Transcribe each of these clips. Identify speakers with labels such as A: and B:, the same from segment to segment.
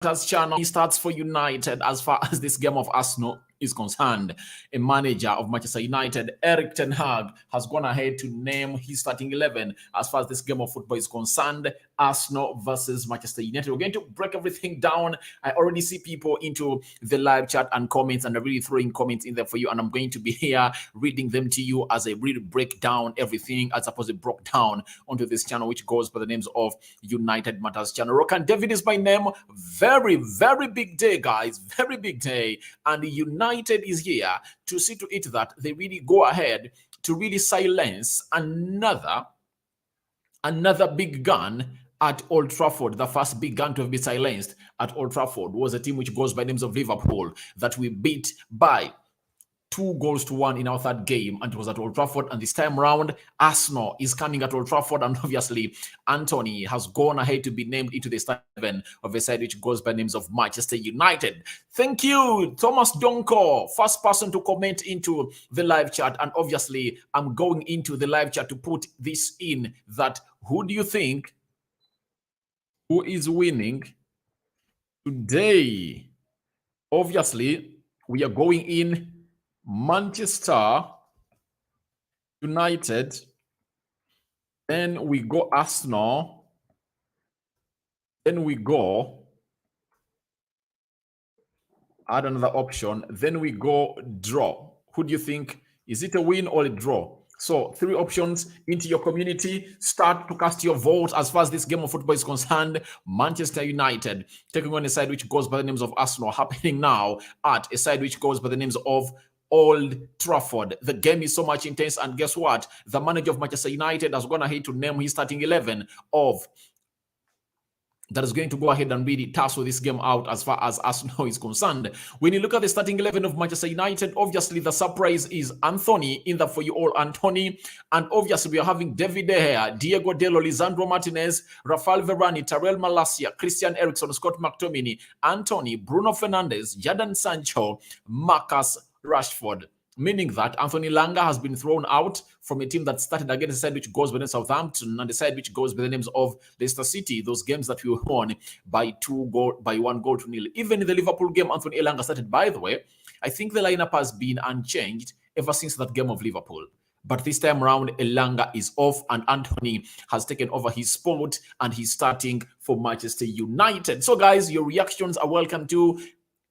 A: channel starts for United as far as this game of Arsenal is concerned. A manager of Manchester United, Erik ten Hag, has gone ahead to name his starting 11 as far as this game of football is concerned. Arsenal versus Manchester United. We're going to break everything down. I already see people into the live chat and comments, and I'm really throwing comments in there for you, and I'm going to be here reading them to you as I really break down everything as opposed to broke down onto this channel, which goes by the names of United Matters channel. Rokan David is my name. Very, very big day, guys. Very big day. And United is here to see to it that they really go ahead to really silence another big gun at Old Trafford. The first big gun to have been silenced at Old Trafford was a team which goes by names of Liverpool that we beat by 2-1 in our third game, and it was at Old Trafford. And this time round, Arsenal is coming at Old Trafford, and obviously Antony has gone ahead to be named into the starting 11 of a side which goes by names of Manchester United. Thank you, Thomas Donko, first person to comment into the live chat. And obviously, I'm going into the live chat to put this in, that who do you think who is winning today? Obviously, we are going in Manchester United, then we go Arsenal, then we go add another option, then we go draw. Who do you think? Is it a win or a draw? So 3 options into your community. Start to cast your vote as far as this game of football is concerned. Manchester United taking on a side which goes by the names of Arsenal, happening now at a side which goes by the names of Old Trafford. The game is so much intense, and guess what? The manager of Manchester United has gone ahead to name his starting 11 of that is going to go ahead and really tussle this game out as far as Arsenal is concerned. When you look at the starting 11 of Manchester United, obviously the surprise is Antony in the for you all, Antony. And obviously we are having David De Gea, Diego Delo, Lisandro Martinez, Rafael Varane, Tyrell Malacia, Christian Eriksen, Scott McTominay, Antony, Bruno Fernandes, Jadon Sancho, Marcus Rashford. Meaning that Anthony Elanga has been thrown out from a team that started against a side which goes by the name of Southampton and the side which goes by the names of Leicester City. Those games that we won by 1-0. Even in the Liverpool game, Anthony Elanga started, by the way. I think the lineup has been unchanged ever since that game of Liverpool. But this time around, Elanga is off and Antony has taken over his spot and he's starting for Manchester United. So guys, your reactions are welcome too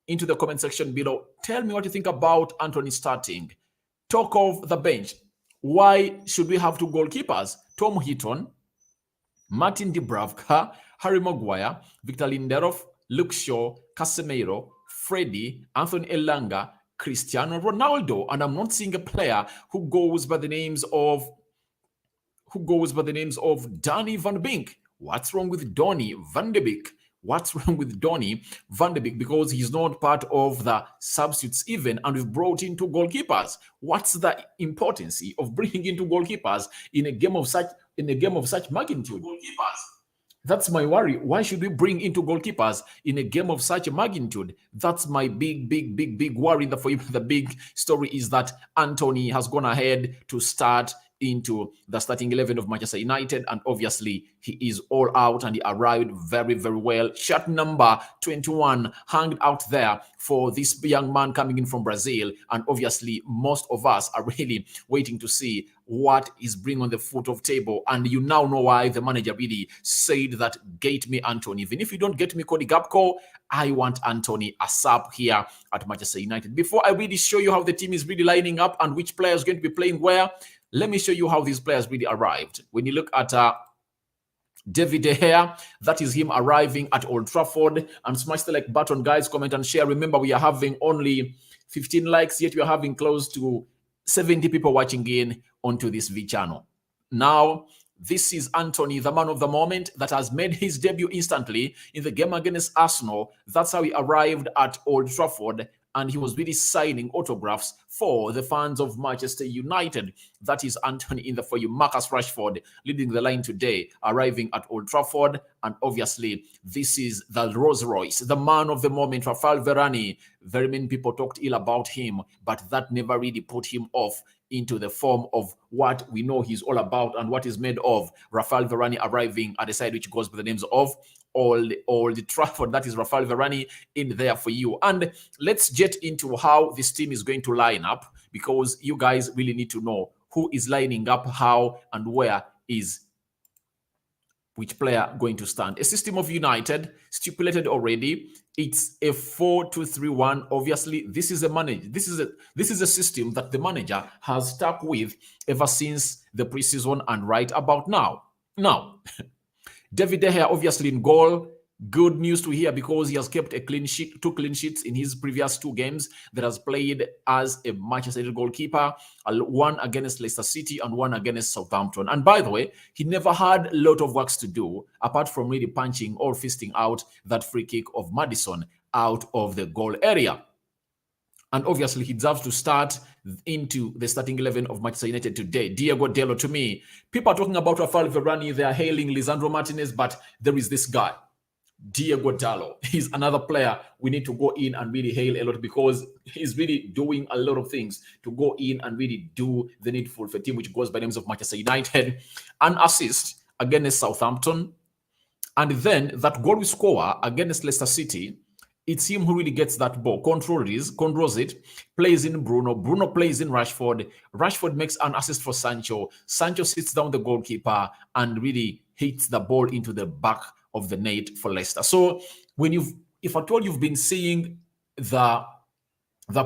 A: into the comment section below. Tell me what you think about Antony starting. Talk of the bench. Why should we have 2 goalkeepers? Tom Heaton, Martin Dubravka, Harry Maguire, Victor Lindelof, Luke Shaw, Casemiro, Freddie, Anthony Elanga, Cristiano Ronaldo. And I'm not seeing a player who goes by the names of Donny van Beek. What's wrong with Donny van de Beek? What's wrong with Donny van de Beek? Because he's not part of the substitutes even, and we've brought in 2 goalkeepers. What's the importance of bringing in 2 goalkeepers in a game of such magnitude? That's my worry. Why should we bring in 2 goalkeepers in a game of such a magnitude? That's my big worry. The big story is that Antony has gone ahead to start into the starting 11 of Manchester United, and obviously he is all out and he arrived very well. Shirt number 21 hung out there for this young man coming in from Brazil, and obviously most of us are really waiting to see what is bringing on the foot of table. And you now know why the manager really said that get me Antony. Even if you don't get me Cody Gakpo, I want Antony ASAP here at Manchester United. Before I really show you how the team is really lining up and which player is going to be playing where, let me show you how these players really arrived. When you look at David De Gea, that is him arriving at Old Trafford. And smash the like button, guys, comment and share. Remember, we are having only 15 likes, yet we are having close to 70 people watching in onto this V channel. Now, this is Antony, the man of the moment that has made his debut instantly in the game against Arsenal. That's how he arrived at Old Trafford. And he was really signing autographs for the fans of Manchester United. That is Antony in the for you. Marcus Rashford leading the line today, arriving at Old Trafford. And obviously, this is the Rolls-Royce, the man of the moment, Rafael Varane. Very many people talked ill about him, but that never really put him off into the form of what we know he's all about and what is made of. Rafael Varane arriving at the side which goes by the names of Old Trafford. That is Rafael Varane in there for you. And let's get into how this team is going to line up, because you guys really need to know who is lining up, how and where is which player going to stand. A system of United stipulated already. It's a 4-2-3-1. Obviously, this is a system that the manager has stuck with ever since the preseason and right about now. Now, David De Gea obviously in goal. Good news to hear, because he has kept a clean sheet, 2 clean sheets in his previous 2 games that has played as a Manchester United goalkeeper, one against Leicester City and one against Southampton. And by the way, he never had a lot of works to do apart from really punching or fisting out that free kick of Maddison out of the goal area. And obviously, he deserves to start into the starting 11 of Manchester United today. Diego Dalot, to me, people are talking about Rafael Varane, they are hailing Lisandro Martinez, but there is this guy, Diego Dalot. He's another player we need to go in and really hail a lot, because he's really doing a lot of things to go in and really do the needful for a team which goes by names of Manchester United. An assist against Southampton, and then that goal we score against Leicester City. It's him who really gets that ball, controls it, plays in Bruno. Bruno plays in Rashford. Rashford makes an assist for Sancho. Sancho sits down the goalkeeper and really hits the ball into the back of the net for Leicester. So if at all you've been seeing the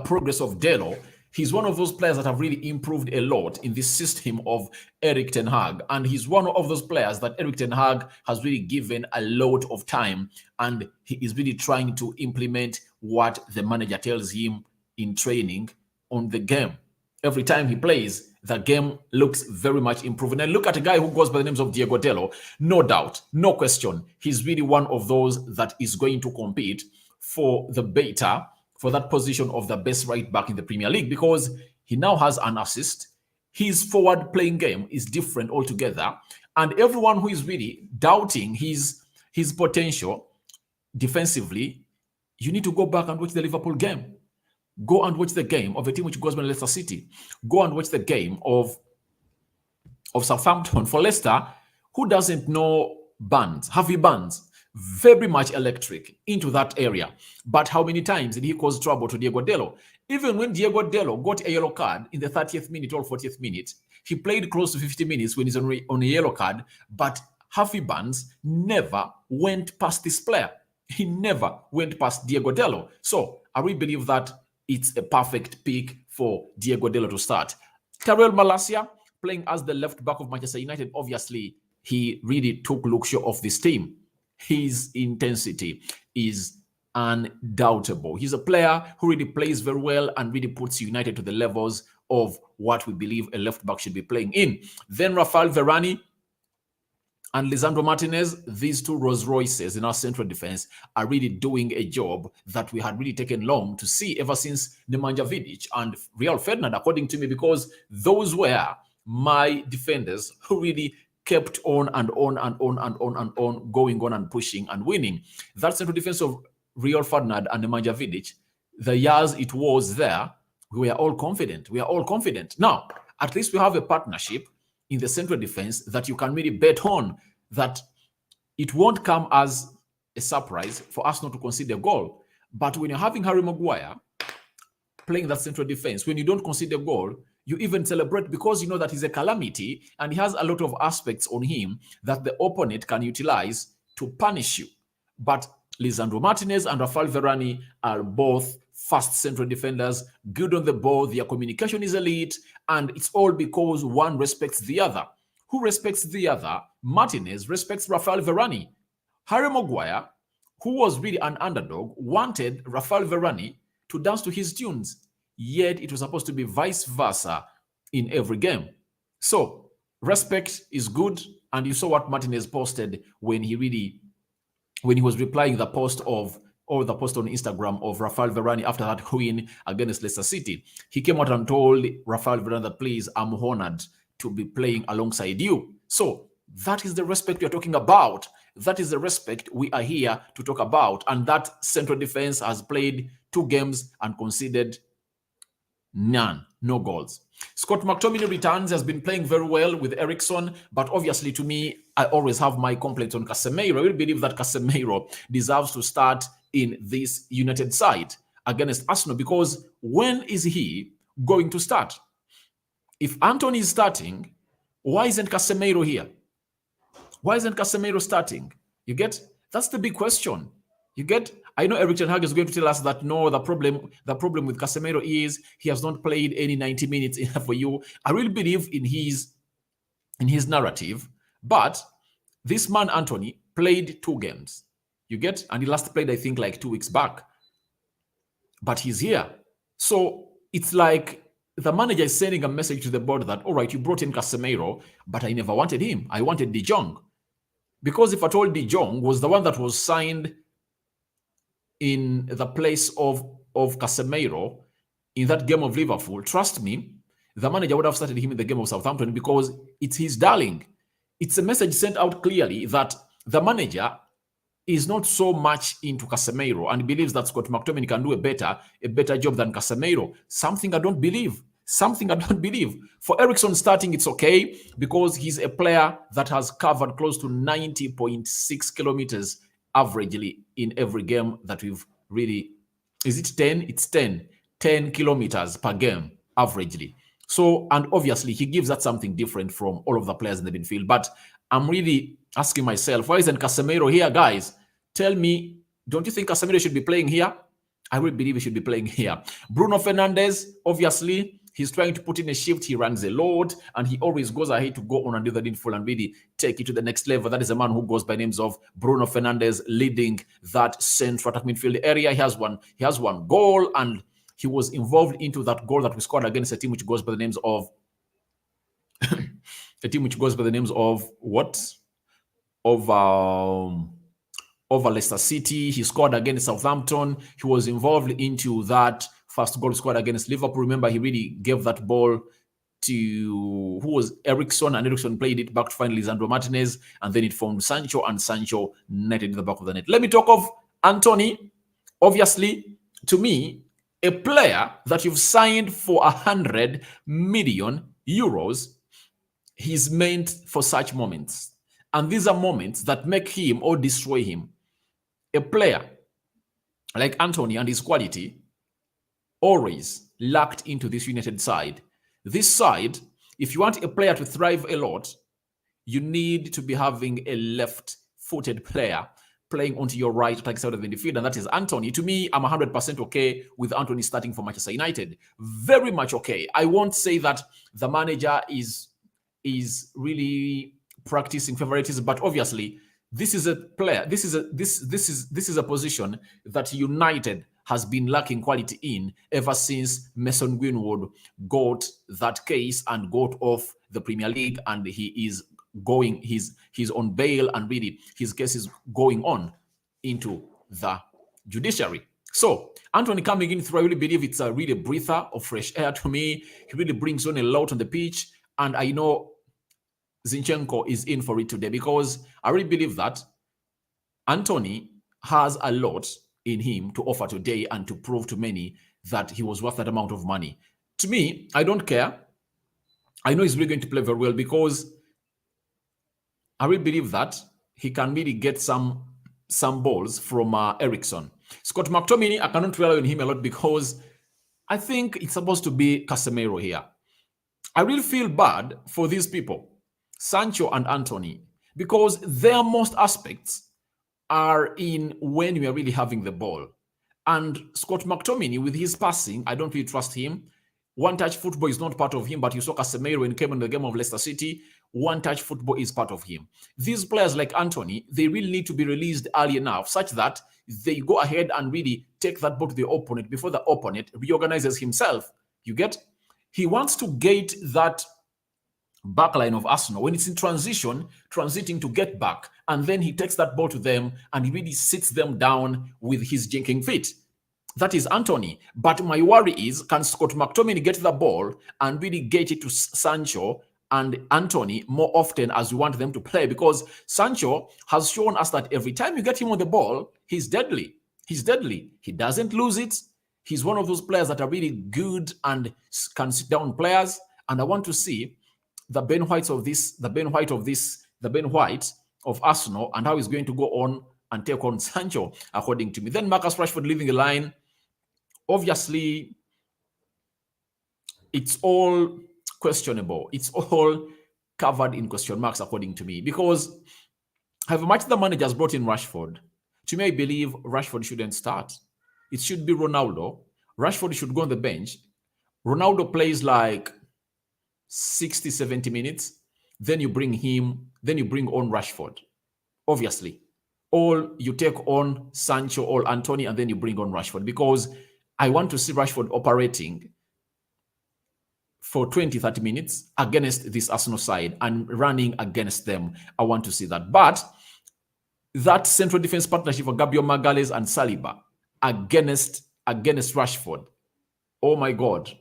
A: progress of Dalot, he's one of those players that have really improved a lot in this system of Erik ten Hag. And he's one of those players that Erik ten Hag has really given a lot of time, and he is really trying to implement what the manager tells him in training on the game. Every time he plays, the game looks very much improved. And look at a guy who goes by the names of Diego Dalot. No doubt, no question. He's really one of those that is going to compete for the beta, for that position of the best right back in the Premier League, because he now has an assist. His forward playing game is different altogether. And everyone who is really doubting his potential defensively, you need to go back and watch the Liverpool game. Go and watch the game of a team which goes by Leicester City. Go and watch the game of Southampton. For Leicester, who doesn't know Barnes, Harvey Barnes, very much electric into that area. But how many times did he cause trouble to Diego Dalot? Even when Diego Dalot got a yellow card in the 30th minute or 40th minute, he played close to 50 minutes when he's on a yellow card, but Harvey Barnes never went past this player. He never went past Diego Dalot. So I really believe that it's a perfect pick for Diego Dalot to start. Karel Malacia playing as the left back of Manchester United. Obviously, he really took luxury of this team. His intensity is undoubtable. He's a player who really plays very well and really puts United to the levels of what we believe a left back should be playing in. Then Rafael Varane and Lisandro Martinez, these 2 Rolls-Royces in our central defense, are really doing a job that we had really taken long to see ever since Nemanja Vidic and Rio Ferdinand, according to me, because those were my defenders who really kept on and on and on and on and on, going on and pushing and winning. That central defense of Rio Ferdinand and Nemanja Vidic, the years it was there, we were all confident. We are all confident. Now, at least we have a partnership in the central defense that you can really bet on, that it won't come as a surprise for us not to concede a goal. But when you're having Harry Maguire playing that central defense, when you don't concede a goal, you even celebrate, because you know that he's a calamity and he has a lot of aspects on him that the opponent can utilize to punish you. But Lisandro Martinez and Rafael Varane are both fast central defenders, good on the ball, their communication is elite, and it's all because one respects the other. Who respects the other? Martinez respects Rafael Varane. Harry Maguire, who was really an underdog, wanted Rafael Varane to dance to his tunes, yet it was supposed to be vice versa in every game. So respect is good, and you saw what Martinez posted when he was replying the post on Instagram of Rafael Varane after that win against Leicester City. He came out and told Rafael Varane that, please, I'm honored to be playing alongside you. So that is the respect you're talking about. That is the respect we are here to talk about. And that central defense has played 2 games and conceded None. No goals. Scott McTominay returns, has been playing very well with Eriksen, but obviously to me, I always have my complaints on Casemiro. I really believe that Casemiro deserves to start in this United side against Arsenal, because when is he going to start? If Antony is starting, why isn't Casemiro here? Why isn't Casemiro starting? You get? That's the big question. You get? I know Erik ten Hag is going to tell us that no, the problem with Casemiro is he has not played any 90 minutes for you. I really believe in his narrative, but this man Antony played 2 games. You get? And he last played, I think, like 2 weeks back. But he's here. So it's like the manager is sending a message to the board that, all right, you brought in Casemiro, but I never wanted him. I wanted De Jong. Because if at all De Jong was the one that was signed in the place of Casemiro in that game of Liverpool, trust me, the manager would have started him in the game of Southampton, because it's his darling. It's a message sent out clearly that the manager is not so much into Casemiro and believes that Scott McTominay can do a better job than Casemiro. Something I don't believe. For Eriksen starting, it's okay, because he's a player that has covered close to 90.6 kilometers averagely in every game that we've really... Is it 10? It's 10. 10 kilometers per game averagely. So, and obviously he gives that something different from all of the players in the midfield. But I'm really asking myself, why isn't Casemiro here, guys? Tell me, don't you think Casemiro should be playing here? I really believe he should be playing here. Bruno Fernandes, obviously, he's trying to put in a shift. He runs a load, and he always goes ahead to go on and do the needful and really take it to the next level. That is a man who goes by names of Bruno Fernandes, leading that central attack midfield area. He has one goal, and he was involved into that goal that we scored against a team which goes by the names of over Leicester City. He scored against Southampton. He was involved into that first goal scored against Liverpool. Remember, he really gave that ball to who was Eriksen, and Eriksen played it back to finally Lisandro Martinez, and then it formed Sancho, and Sancho netted in the back of the net. Let me talk of Antony. Obviously, to me, a player that you've signed for 100 million euros, he's meant for such moments. And these are moments that make him or destroy him. A player like Antony and his quality always lacked into this United side. This side, if you want a player to thrive a lot, you need to be having a left-footed player playing onto your right attack side of the midfield, and that is Antony. To me, I'm 100% okay with Antony starting for Manchester United. Very much okay. I won't say that the manager is really practicing favoritism, but obviously this is a player. This is a position that United has been lacking quality in ever since Mason Greenwood got that case and got off the Premier League, and he is going, he's on bail, and really his case is going on into the judiciary. So Antony coming in through, I really believe it's a really breather of fresh air to me. He really brings on a lot on the pitch, and I know Zinchenko is in for it today, because I really believe that Antony has a lot in him to offer today and to prove to many that he was worth that amount of money. To me, I don't care. I know he's really going to play very well, because I really believe that he can really get some balls from Eriksen. Scott McTominay, I cannot rely on him a lot, because I think it's supposed to be Casemiro here. I really feel bad for these people, Sancho and Antony, because their most aspects are in when we are really having the ball. And Scott McTominay, with his passing, I don't really trust him. One-touch football is not part of him, but you saw Casemiro when he came in the game of Leicester City. One-touch football is part of him. These players like Antony, they really need to be released early enough such that they go ahead and really take that ball to the opponent before the opponent reorganizes himself. You get? He wants to gate that backline of Arsenal when it's in transiting to get back, and then he takes that ball to them and he really sits them down with his jinking feet. That is Antony. But my worry is, can Scott McTominay get the ball and really get it to Sancho and Antony more often as we want them to play? Because Sancho has shown us that every time you get him on the ball, he's deadly. He's deadly. He doesn't lose it. He's one of those players that are really good and can sit down players. And I want to see the Ben White of this, the Ben White of this, the Ben White of Arsenal, and how he's going to go on and take on Sancho, according to me. Then Marcus Rashford leaving the line. Obviously, it's all questionable. It's all covered in question marks, according to me, because however much the manager has brought in Rashford, to me, I believe Rashford shouldn't start. It should be Ronaldo. Rashford should go on the bench. Ronaldo plays like 60, 70 minutes. Then you bring him, then you bring on Rashford, obviously. Or you take on Sancho or Antony, and then you bring on Rashford, because I want to see Rashford operating for 20, 30 minutes against this Arsenal side and running against them. I want to see that. But that central defense partnership for Gabriel Magalhaes and Saliba against Rashford, oh my God.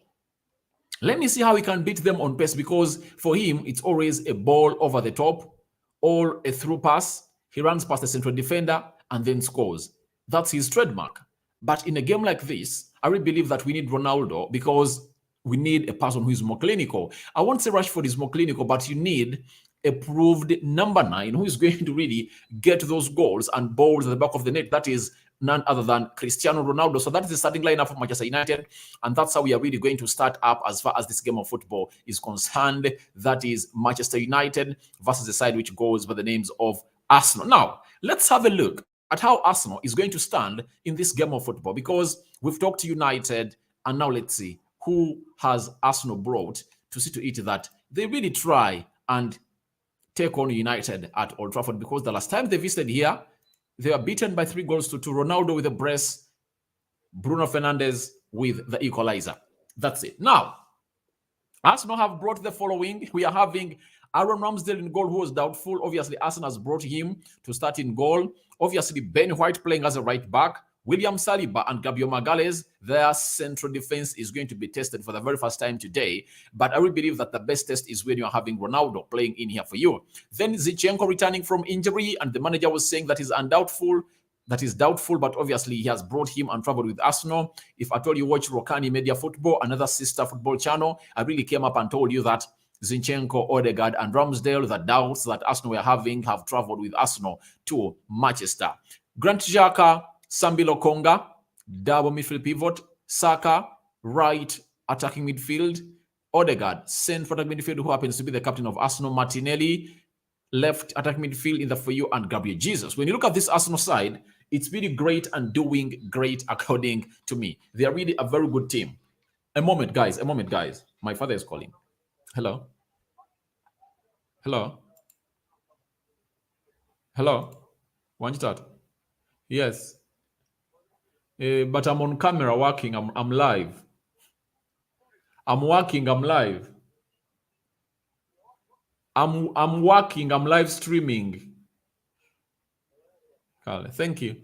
A: Let me see how he can beat them on pace, because for him, it's always a ball over the top or a through pass. He runs past the central defender and then scores. That's his trademark. But in a game like this, I really believe that we need Ronaldo, because we need a person who is more clinical. I won't say Rashford is more clinical, but you need a proved number 9 who is going to really get those goals and balls at the back of the net. That is none other than Cristiano Ronaldo. So that is the starting lineup for Manchester United. And that's how we are really going to start up as far as this game of football is concerned. That is Manchester United versus the side which goes by the names of Arsenal. Now, let's have a look at how Arsenal is going to stand in this game of football, because we've talked to United, and now let's see who has Arsenal brought to see to it that they really try and take on United at Old Trafford, because the last time they visited here, they were beaten by 3-2. Ronaldo with a brace, Bruno Fernandes with the equalizer. That's it. Now, Arsenal have brought the following. We are having Aaron Ramsdale in goal, who was doubtful. Obviously, Arsenal has brought him to start in goal. Obviously, Ben White playing as a right back. William Saliba and Gabriel Magalhaes, their central defense is going to be tested for the very first time today. But I really believe that the best test is when you're having Ronaldo playing in here for you. Then Zinchenko returning from injury, and the manager was saying that is undoubtful. That is doubtful, but obviously he has brought him and traveled with Arsenal. If I told you watch Rokani Media Football, another sister football channel, I really came up and told you that Zinchenko, Odegaard, and Ramsdale, the doubts that Arsenal were having, have traveled with Arsenal to Manchester. Grant Xhaka, Sambi Lokonga, double midfield pivot, Saka, right attacking midfield, Odegaard, central attacking midfield, who happens to be the captain of Arsenal, Martinelli, left attacking midfield in the for you, and Gabriel Jesus. When you look at this Arsenal side, it's really great and doing great according to me. They are really a very good team. A moment, guys. My father is calling. Hello? Hello? Want to start? Yes. But I'm on camera working. I'm live. I'm working. I'm live. I'm working. I'm live streaming. Thank you.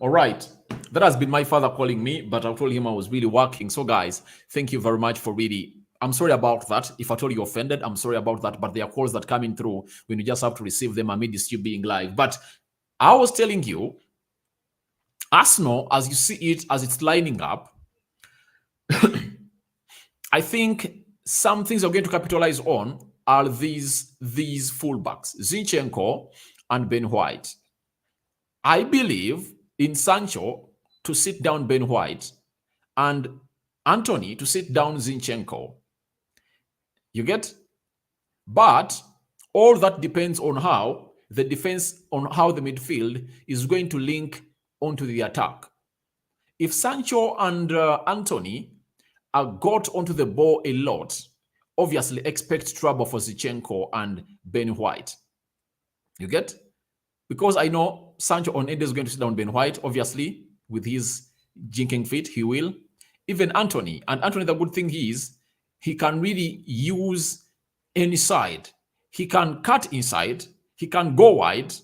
A: All right. That has been my father calling me, but I told him I was really working. So, guys, thank you very much for really. I'm sorry about that. If I told you offended, I'm sorry about that. But there are calls that come in through when you just have to receive them amidst you being live. But I was telling you, Arsenal, as you see it, as it's lining up, I think some things are going to capitalize on are these fullbacks, Zinchenko and Ben White. I believe in Sancho to sit down Ben White and Antony to sit down Zinchenko. You get? But all that depends on how the defense, on how the midfield is going to link onto the attack. If Sancho and Antony are got onto the ball a lot, obviously expect trouble for Zinchenko and Ben White. You get? Because I know Sancho on Ede is going to sit down Ben White, obviously, with his jinking feet, he will. Even Antony. And Antony, the good thing is, he can really use any side. He can cut inside. He can go wide,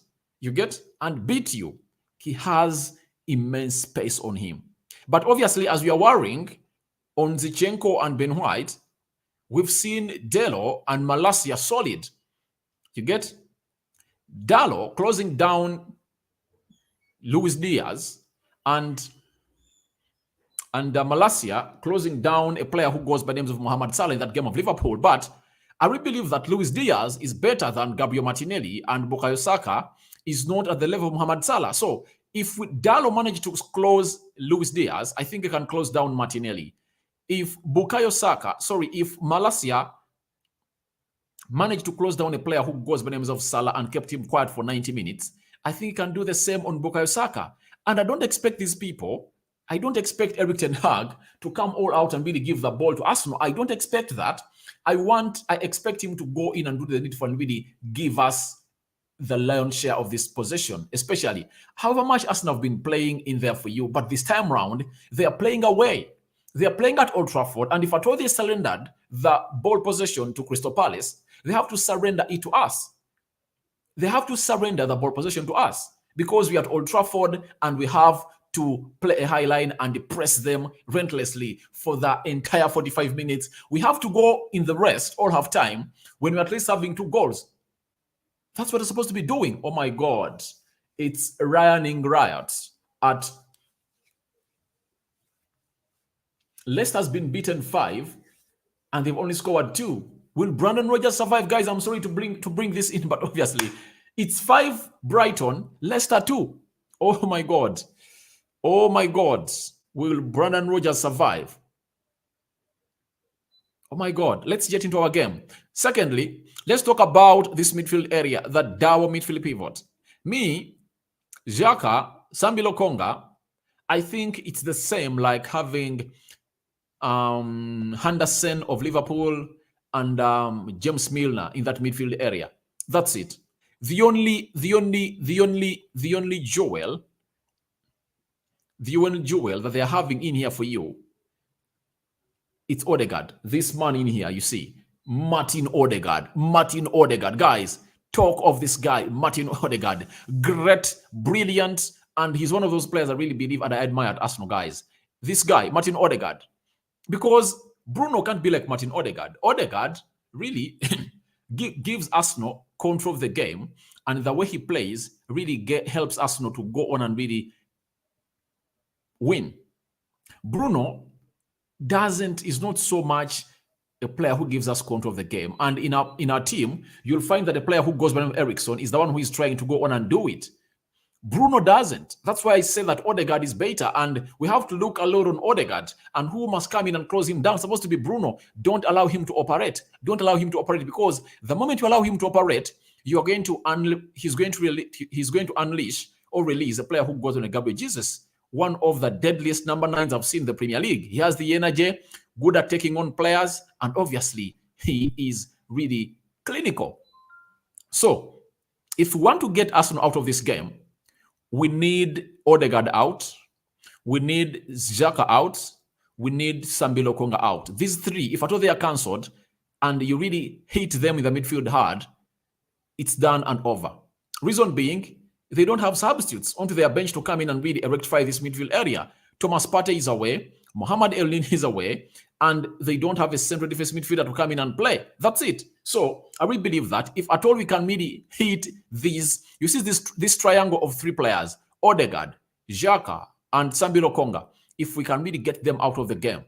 A: you get, and beat you. He has immense space on him. But obviously, as we are worrying on Zinchenko and Ben White, we've seen Delo and Malacia solid. You get? Dalo closing down Luis Diaz and Malaysia closing down a player who goes by the names of Mohamed Salah in that game of Liverpool. But I really believe that Luis Diaz is better than Gabriel Martinelli, and Bukayo Saka is not at the level of Mohamed Salah. So if Dalo managed to close Luis Diaz, I think he can close down Martinelli. If Malaysia managed to close down a player who goes by the names of Salah and kept him quiet for 90 minutes, I think he can do the same on Bukayo Saka. And I don't expect these people, I don't expect Eric Ten Hag to come all out and really give the ball to Arsenal. I don't expect that. I expect him to go in and do the needful and really give us the lion's share of this possession, especially however much Arsenal have been playing in there for you. But this time round, they are playing away. They are playing at Old Trafford. And if at all they surrendered the ball possession to Crystal Palace, they have to surrender it to us. They have to surrender the ball possession to us because we are at Old Trafford and we have to play a high line and press them relentlessly for the entire 45 minutes. We have to go in the rest or half time when we're at least having 2 goals. That's what we're supposed to be doing. Oh my God. It's rioting riots at Leicester's been beaten 5 and they've only scored 2. Will Brandon Rodgers survive? Guys, I'm sorry to bring this in, but obviously it's 5 Brighton, Leicester 2. Oh my God. Oh my God. Will Brandon Rodgers survive? Oh my God. Let's get into our game. Secondly, let's talk about this midfield area, the Dawa midfield pivot. Me, Xhaka, Sambi Lokonga, I think it's the same like having Henderson of Liverpool and James Milner in that midfield area. That's it. The only jewel that they're having in here for you, it's Odegaard. This man in here, you see, Martin Odegaard. Guys, talk of this guy, Martin Odegaard. Great, brilliant, and he's one of those players I really believe and I admire at Arsenal, guys. This guy, Martin Odegaard. Because Bruno can't be like Martin Odegaard. Odegaard really gives Arsenal control of the game, and the way he plays really helps Arsenal to go on and really win. Bruno is not so much a player who gives us control of the game. And in our team, you'll find that the player who goes by the name of Ericsson is the one who is trying to go on and do it. Bruno doesn't. That's why I say that Odegaard is better, and we have to look a lot on Odegaard. And who must come in and close him down? It's supposed to be Bruno. Don't allow him to operate. Don't allow him to operate, because the moment you allow him to operate, you are going to he's going to unleash or release a player who goes on a Gabriel Jesus, one of the deadliest number 9s I've seen in the Premier League. He has the energy, good at taking on players, and obviously he is really clinical. So if we want to get Arsenal out of this game, we need Odegaard out, we need Xhaka out, we need Sambi Lokonga out. These 3, if at all they are cancelled and you really hit them in the midfield hard, it's done and over. Reason being, they don't have substitutes onto their bench to come in and really rectify this midfield area. Thomas Partey is away, Mohamed Elneny is away, and they don't have a central defense midfielder to come in and play. That's it. So I really believe that if at all we can really hit these, you see this triangle of 3 players, Odegaard, Xhaka, and Sambi Lokonga, if we can really get them out of the game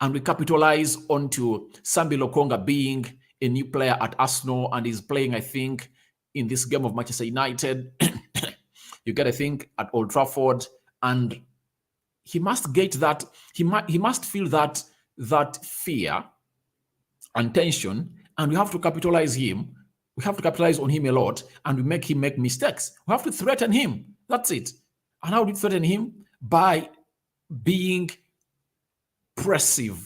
A: and we capitalize onto Sambi Lokonga being a new player at Arsenal and is playing, I think, in this game of Manchester United, you get, I think, at Old Trafford, and he must get that, he must feel that fear and tension, and we have to capitalize him. We have to capitalize on him a lot, and we make him make mistakes. We have to threaten him. That's it. And how do we threaten him? By being pressive.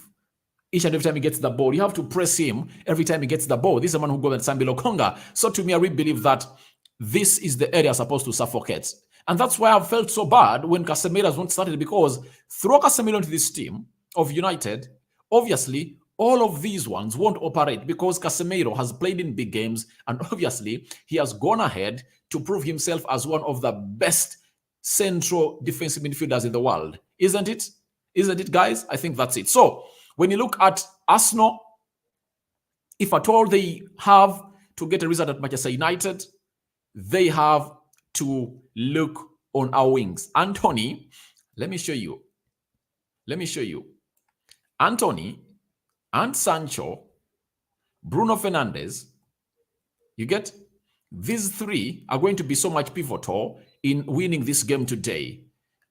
A: Each and every time he gets the ball, you have to press him every time he gets the ball. This is a man who goes at Sambi Lokonga. So to me, I really believe that this is the area supposed to suffocate. And that's why I felt so bad when Casemiro not started, because throw Casemiro into this team of United, obviously, all of these ones won't operate because Casemiro has played in big games, and obviously, he has gone ahead to prove himself as one of the best central defensive midfielders in the world. Isn't it? Isn't it, guys? I think that's it. So, when you look at Arsenal, if at all they have to get a result at Manchester United, they have to look on our wings. Antony, let me show you. Let me show you. Antony and Sancho, Bruno Fernandes, you get? These three are going to be so much pivotal in winning this game today.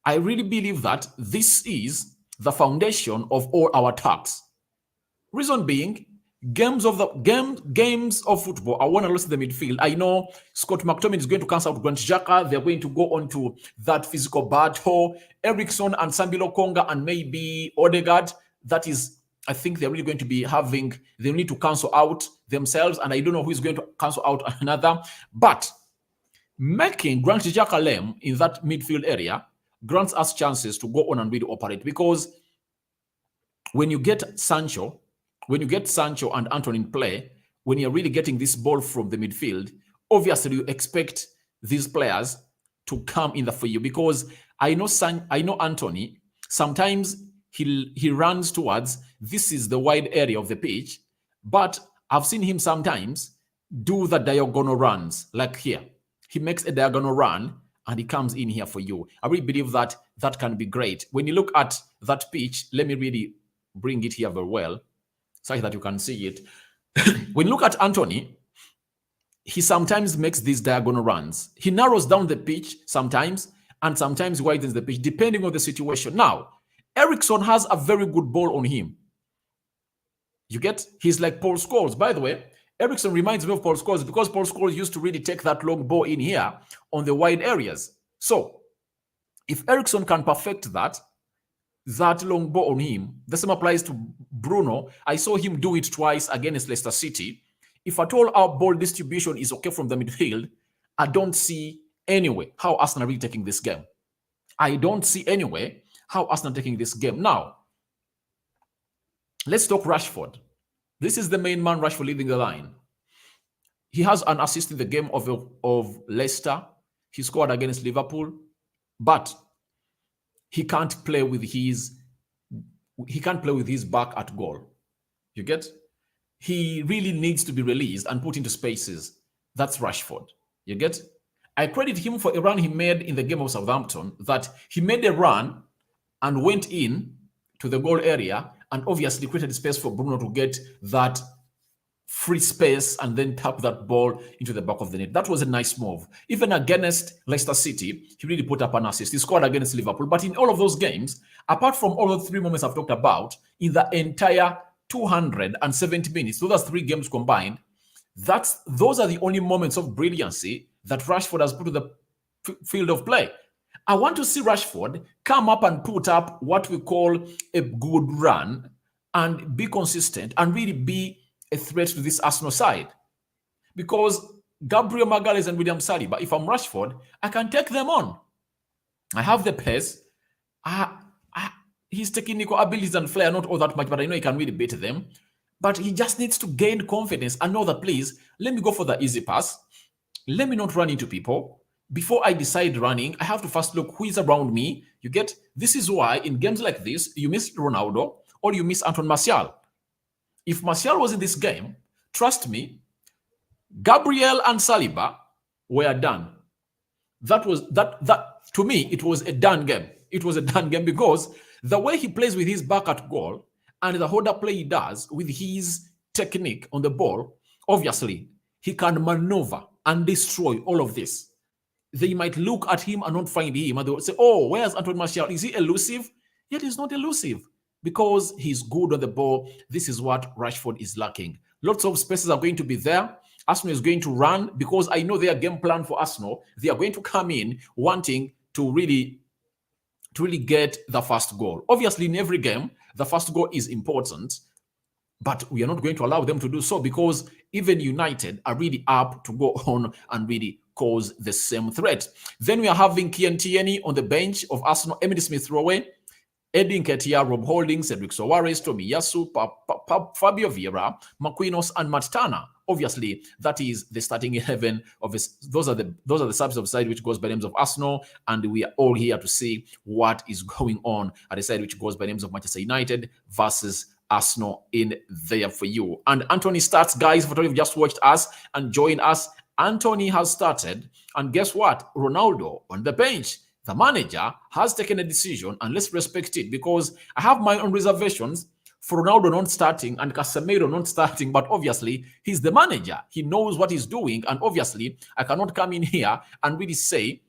A: I really believe that this is the foundation of all our attacks. Reason being, games of football are won and lost in the midfield. I know Scott McTominay is going to cancel out Grant Xhaka. They're going to go on to that physical battle. Ericsson and Sambilo Konga and maybe Odegaard. That is, I think they're really going to be having, they need to cancel out themselves, and I don't know who is going to cancel out another. But making Grant Xhaka lame in that midfield area grants us chances to go on and really operate, because when you get Sancho and Antony in play, when you're really getting this ball from the midfield, obviously you expect these players to come in there for you, because I know Antony, sometimes he runs towards, this is the wide area of the pitch, but I've seen him sometimes do the diagonal runs, like here. He makes a diagonal run and he comes in here for you. I really believe that that can be great. When you look at that pitch, let me really bring it here very well, so that you can see it. When you look at Antony, he sometimes makes these diagonal runs. He narrows down the pitch sometimes, and sometimes widens the pitch, depending on the situation. Now, Ericsson has a very good ball on him. You get? He's like Paul Scholes. By the way, Ericsson reminds me of Paul Scholes, because Paul Scholes used to really take that long ball in here on the wide areas. So, if Ericsson can perfect that long ball on him, the same applies to Bruno. I saw him do it twice against Leicester City. If at all our ball distribution is okay from the midfield, I don't see anyway how Arsenal are really taking this game. I don't see anyway how Arsenal are taking this game. Now, let's talk Rashford. This is the main man, Rashford, leading the line. He has an assist in the game of Leicester. He scored against Liverpool, but he can't play with his back at goal. You get? He really needs to be released and put into spaces. That's Rashford. You get? I credit him for a run he made in the game of Southampton, that he made a run and went in to the goal area and obviously created space for Bruno to get that free space and then tap that ball into the back of the net. That was a nice move. Even against Leicester City, he really put up an assist. He scored against Liverpool. But in all of those games, apart from all the three moments I've talked about, in the entire 270 minutes, so that's 3 games combined, those are the only moments of brilliancy that Rashford has put to the field of play. I want to see Rashford come up and put up what we call a good run and be consistent and really be a threat to this Arsenal side. Because Gabriel Magalhaes and William Saliba, if I'm Rashford, I can take them on. I have the pace. His technical abilities and flair are not all that much, but I know he can really beat them. But he just needs to gain confidence and know that, please, let me go for the easy pass. Let me not run into people. Before I decide running, I have to first look who is around me. You get? This is why in games like this, you miss Ronaldo or you miss Anton Martial. If Martial was in this game, trust me, Gabriel and Saliba were done. That to me, it was a done game. It was a done game because the way he plays with his back at goal and the other play he does with his technique on the ball, obviously, he can maneuver and destroy all of this. They might look at him and not find him, and they will say, oh, where's Anton Martial? Is he elusive? Yet he's not elusive because he's good on the ball. This is what Rashford is lacking. Lots of spaces are going to be there. Arsenal is going to run because I know their game plan for Arsenal. They are going to come in wanting to really get the first goal. Obviously, in every game, the first goal is important, but we are not going to allow them to do so because even United are really up to go on and really cause the same threat. Then we are having Kian Tierney on the bench of Arsenal, Emily Smith-Rowe, Eddie Nketiah, Rob Holding, Cedric Soares, Tomiyasu, Fabio Vieira, Marquinhos, and Matt Turner. Obviously, that is the starting 11 of this. Those are the subs of the side which goes by names of Arsenal, and we are all here to see what is going on at the side which goes by names of Manchester United versus Arsenal in there for you. And Antony starts, guys. For those who just watched us and joined us, Antony has started, and guess what? Ronaldo on the bench. The manager has taken a decision, and let's respect it, because I have my own reservations for Ronaldo not starting and Casemiro not starting, but obviously he's the manager. He knows what he's doing, and obviously I cannot come in here and really say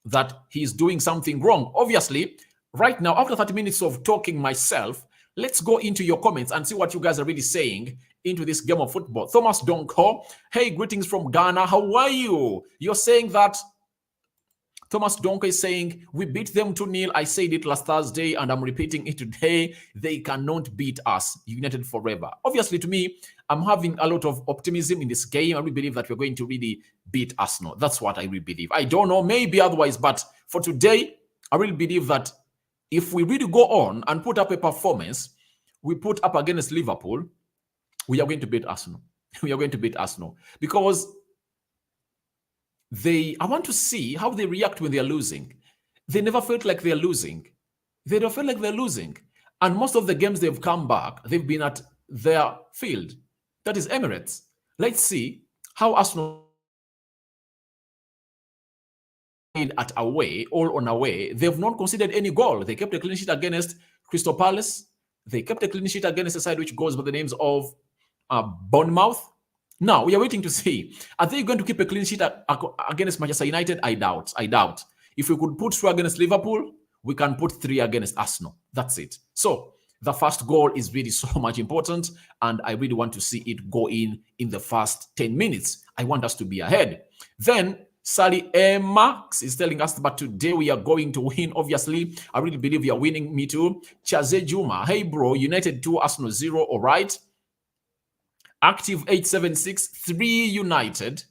A: that he's doing something wrong. Obviously, right now, after 30 minutes of talking myself, let's go into your comments and see what you guys are really saying into this game of football. Thomas Donko, hey, greetings from Ghana. How are you? You're saying that Thomas Donko is saying, we beat them 2-0. I said it last Thursday, and I'm repeating it today. They cannot beat us. United forever. Obviously, to me, I'm having a lot of optimism in this game. I really believe that we're going to really beat Arsenal. That's what I really believe. I don't know, maybe otherwise, but for today, I really believe that if we really go on and put up a performance, we put up against Liverpool, we are going to beat Arsenal. We are going to beat Arsenal. Because I want to see how they react when they are losing. They never felt like they're losing. They never felt like they're losing. And most of the games they've come back, they've been at their field. That is Emirates. Let's see how Arsenal at away, all on away. They've not conceded any goal. They kept a clean sheet against Crystal Palace. They kept a clean sheet against a side which goes by the names of Bournemouth. Now, we are waiting to see. Are they going to keep a clean sheet against Manchester United? I doubt. If we could put 2 against Liverpool, we can put 3 against Arsenal. That's it. So, the first goal is really so much important, and I really want to see it go in the first 10 minutes. I want us to be ahead. Then, Sally Max is telling us that today we are going to win. Obviously, I really believe we are winning. Me too. Chaze Juma, hey bro, United 2, Arsenal 0. All right. Active 876, 3 United,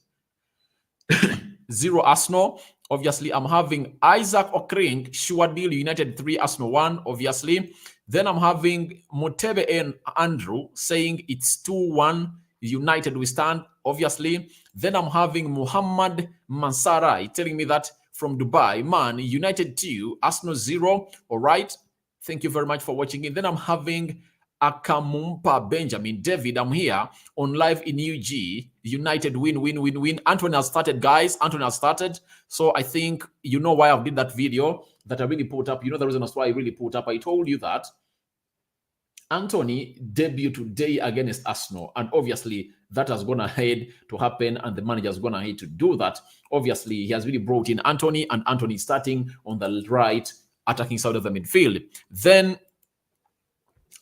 A: 0 Arsenal. Obviously, I'm having Isaac Okring, sure deal, United 3, Arsenal 1, obviously. Then I'm having Motebe and Andrew saying it's 2-1, United we stand, obviously. Then I'm having Muhammad Mansarai telling me that from Dubai, man, United 2, Arsenal 0. All right. Thank you very much for watching it. Then I'm having Akamumpa Benjamin David. I'm here on live in UG. United win. Antony has started, guys. Antony has started. So I think you know why I did that video that I really put up. You know the reason why I really put up. I told you that Antony debuted today against Arsenal, and obviously that has gone ahead to happen, and the manager has gone ahead to do that. Obviously, he has really brought in Antony, and Antony starting on the right, attacking side of the midfield. Then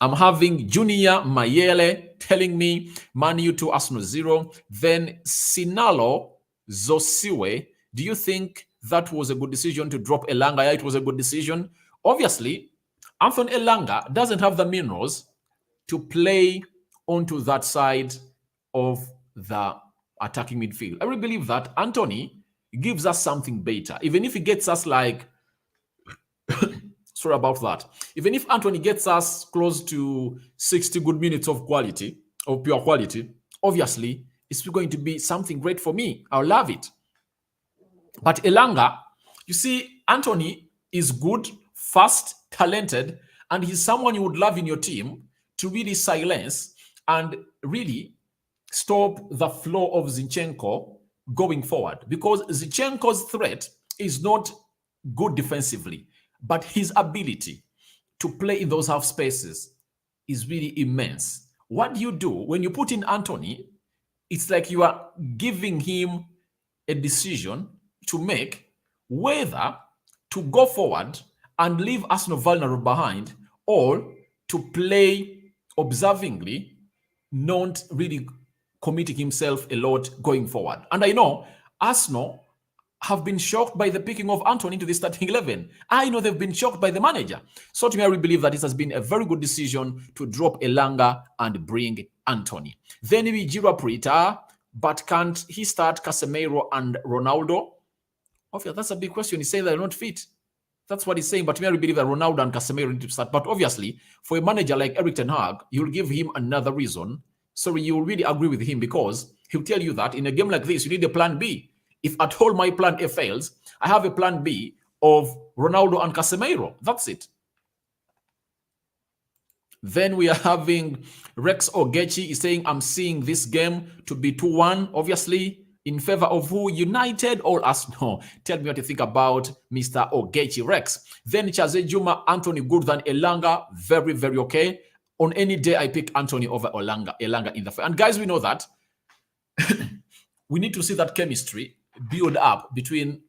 A: I'm having Junior Mayele telling me Man U 2, Arsenal 0. Then Sinalo Zosiwe, do you think that was a good decision to drop Elanga? Yeah, it was a good decision. Obviously, Anthony Elanga doesn't have the minerals to play onto that side of the attacking midfield. I really believe that Antony gives us something better. Even if he gets us like, sorry about that. Even if Antony gets us close to 60 good minutes of quality, of pure quality, obviously, it's going to be something great for me. I'll love it. But Elanga, you see, Antony is good, fast, talented, and he's someone you would love in your team to really silence and really stop the flow of Zinchenko going forward. Because Zinchenko's threat is not good defensively, but his ability to play in those half spaces is really immense. What do you do when you put in Antony? It's like you are giving him a decision to make whether to go forward and leave Arsenal vulnerable behind, or to play observingly, not really committing himself a lot going forward. And I know Arsenal have been shocked by the picking of Antony into the starting 11. I know they've been shocked by the manager. So to me, I really believe that this has been a very good decision to drop Elanga and bring Antony. Then we Jira Prita, but can't he start Casemiro and Ronaldo? Obviously, that's a big question. He's saying they're not fit. That's what he's saying. But to me, I really believe that Ronaldo and Casemiro need to start. But obviously, for a manager like Erik ten Hag, you'll give him another reason. So you'll really agree with him, because he'll tell you that in a game like this, you need a plan B. If at all my plan A fails, I have a plan B of Ronaldo and Casemiro. That's it. Then we are having Rex Ogechi is saying, I'm seeing this game to be 2-1. Obviously, in favor of who? United or Arsenal? Tell me what you think about Mr. Ogechi Rex. Then Chaze Juma, Antony good than Elanga. Very, very okay. On any day, I pick Antony over Elanga in the fight. And guys, we know that we need to see that chemistry build up between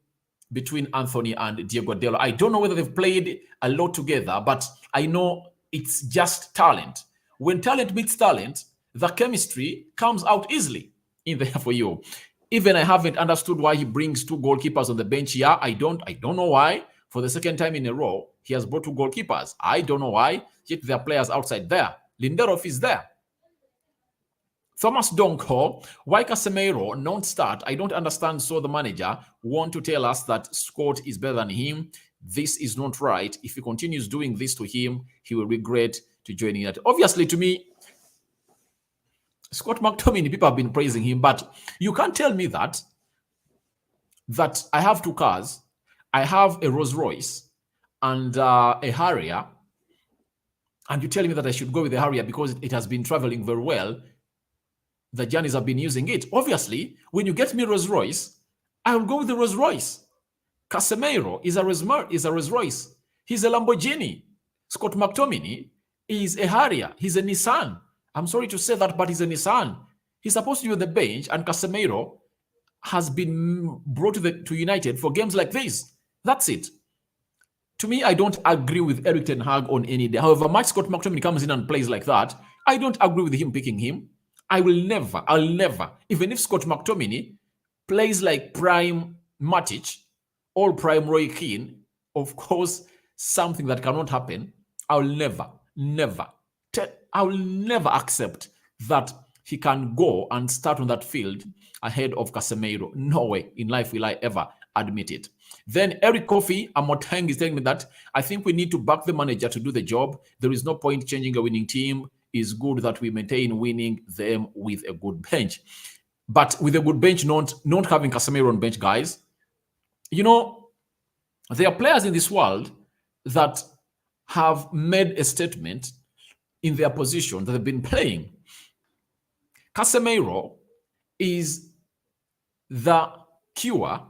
A: Antony and Diego Dello. I don't know whether they've played a lot together, but I know it's just talent. When talent meets talent, the chemistry comes out easily in there for you. Even I haven't understood why he brings 2 goalkeepers on the bench here. I don't know why. For the second time in a row, he has brought 2 goalkeepers. I don't know why. Yet there are players outside there. Lindelof is there. Thomas Donko, why Casemiro non-start? I don't understand. So the manager want to tell us that Scott is better than him. This is not right. If he continues doing this to him, he will regret to join it. Obviously, to me, Scott McTominay, people have been praising him, but you can't tell me that I have 2 cars, I have a Rolls-Royce and a Harrier, and you tell me that I should go with the Harrier because it has been traveling very well. The journeys have been using it. Obviously, when you get me Rolls-Royce, I will go with the Rolls-Royce. Casemiro is a Rolls-Royce. He's a Lamborghini. Scott McTominay is a Harrier. He's a Nissan. I'm sorry to say that, but he's a Nissan. He's supposed to be on the bench, and Casemiro has been brought to United for games like this. That's it. To me, I don't agree with Eric Ten Hag on any day. However much Scott McTominay comes in and plays like that, I don't agree with him picking him. I'll never, even if Scott McTominay plays like prime Matic or prime Roy Keane, of course, something that cannot happen, I'll never accept that he can go and start on that field ahead of Casemiro. No way in life will I ever admit it. Then Eric Kofi Amoteng is telling me that I think we need to back the manager to do the job. There is no point changing a winning team. It's good that we maintain winning them with a good bench. But with a good bench, not having Casemiro on bench, guys, you know, there are players in this world that have made a statement in their position that they've been playing. Casemiro is the cure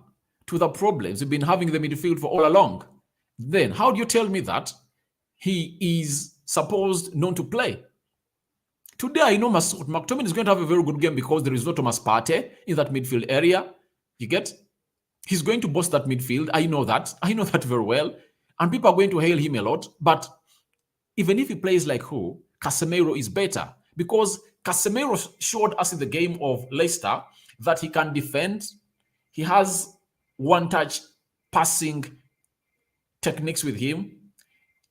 A: to the problems we've been having in the midfield for all along. Then how do you tell me that he is supposed not to play? Today, I know McTominay is going to have a very good game because there is no Thomas Partey in that midfield area. You get? He's going to boss that midfield. I know that. I know that very well. And people are going to hail him a lot. But even if he plays like who, Casemiro is better. Because Casemiro showed us in the game of Leicester that he can defend. He has one-touch passing techniques with him.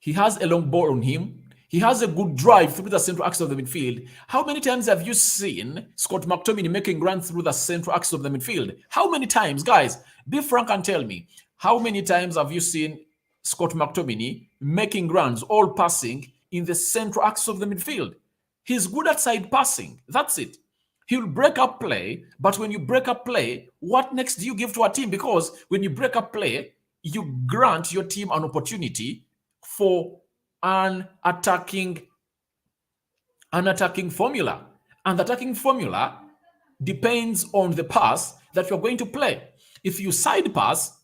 A: He has a long ball on him. He has a good drive through the central axis of the midfield. How many times have you seen Scott McTominay making runs through the central axis of the midfield? How many times? Guys, be frank and tell me. How many times have you seen Scott McTominay making runs, all passing in the central axis of the midfield? He's good at side passing. That's it. He'll break up play, but when you break up play, what next do you give to a team? Because when you break up play, you grant your team an opportunity for an attacking formula. And the attacking formula depends on the pass that you're going to play. If you side pass,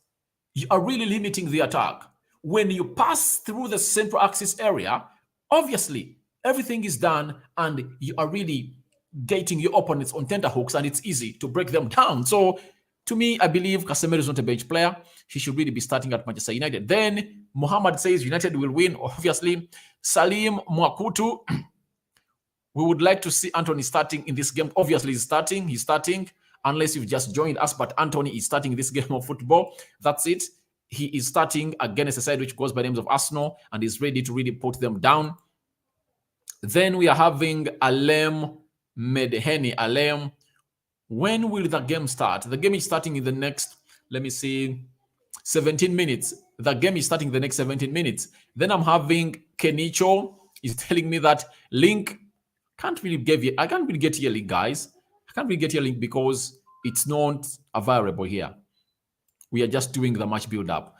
A: you are really limiting the attack. When you pass through the central axis area, obviously everything is done and you are really getting your opponents on tenterhooks and it's easy to break them down. So to me, I believe Casemiro is not a bench player. He should really be starting at Manchester United. Then Muhammad says United will win, obviously. Salim Mwakutu, we would like to see Antony starting in this game. Obviously, he's starting, unless you've just joined us, but Antony is starting this game of football. That's it. He is starting against a side which goes by the names of Arsenal and is ready to really put them down. Then we are having Alem Medheni. Alem, when will the game start? The game is starting in the next, 17 minutes. The game is starting the next 17 minutes. Then I'm having Kenicho is telling me that link I can't really get your link, guys. I can't really get your link because it's not available here. We are just doing the match build up.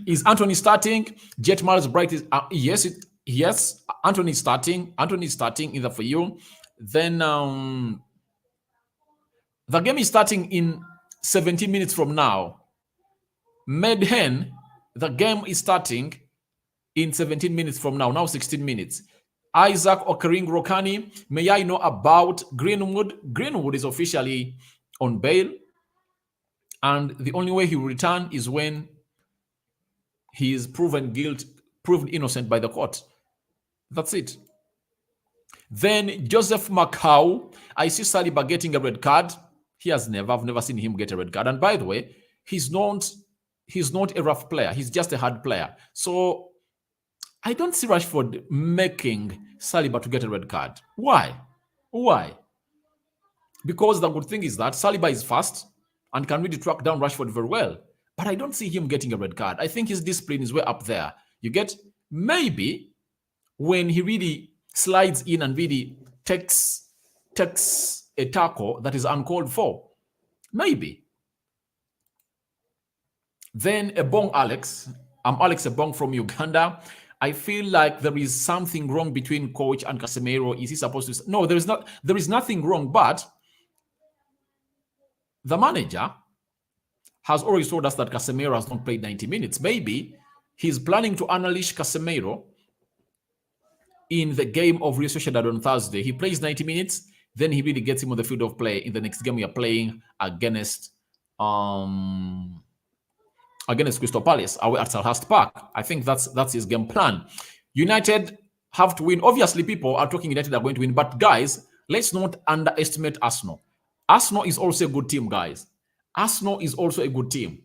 A: Is Antony starting? Jet Miles Bright is yes. Antony starting. Antony starting either for you. Then The game is starting in 17 minutes from now. Medhen, the game is starting in 17 minutes from now. Now 16 minutes. Isaac Okering Rokani, may I know about Greenwood? Greenwood is officially on bail, and the only way he will return is when he is proven innocent by the court. That's it. Then Joseph Macau, I see Saliba getting a red card. I've never seen him get a red card. And by the way, he's not a rough player. He's just a hard player. So I don't see Rashford making Saliba to get a red card. Why? Because the good thing is that Saliba is fast and can really track down Rashford very well. But I don't see him getting a red card. I think his discipline is way up there. You get? Maybe when he really slides in and really takes a tackle that is uncalled for. Maybe. Then Ebong Alex. I'm Alex Ebong from Uganda. I feel like there is something wrong between coach and Casemiro. Is he supposed to? No, there is not. There is nothing wrong, but the manager has already told us that Casemiro has not played 90 minutes. Maybe he's planning to unleash Casemiro in the game of Real Sociedad on Thursday. He plays 90 minutes, then he really gets him on the field of play in the next game we are playing against Crystal Palace away at Selhurst Park. I think that's his game plan. United have to win. Obviously, people are talking United are going to win, but guys, let's not underestimate Arsenal. Arsenal is also a good team, guys. Arsenal is also a good team.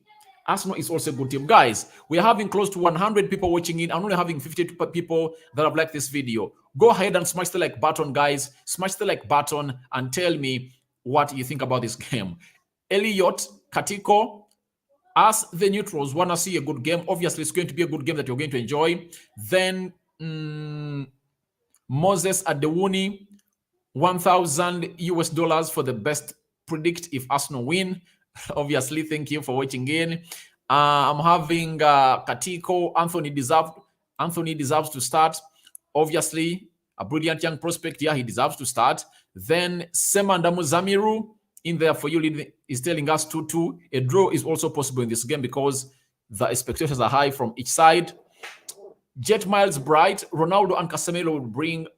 A: Guys, we are having close to 100 people watching in. I'm only having 52 people that have liked this video. Go ahead and smash the like button, guys. Smash the like button and tell me what you think about this game. Elliot Katiko, as the neutrals want to see a good game. Obviously, it's going to be a good game that you're going to enjoy. Then Moses Adewuni, $1,000 for the best predict if Arsenal win. Obviously, thank you for watching in. I'm having Katiko. Anthony deserves to start. Obviously, a brilliant young prospect. Yeah, he deserves to start. Then Semandamu Zamiru in there for you is telling us 2-2. A draw is also possible in this game because the expectations are high from each side. Jet Miles Bright, Ronaldo and Casemiro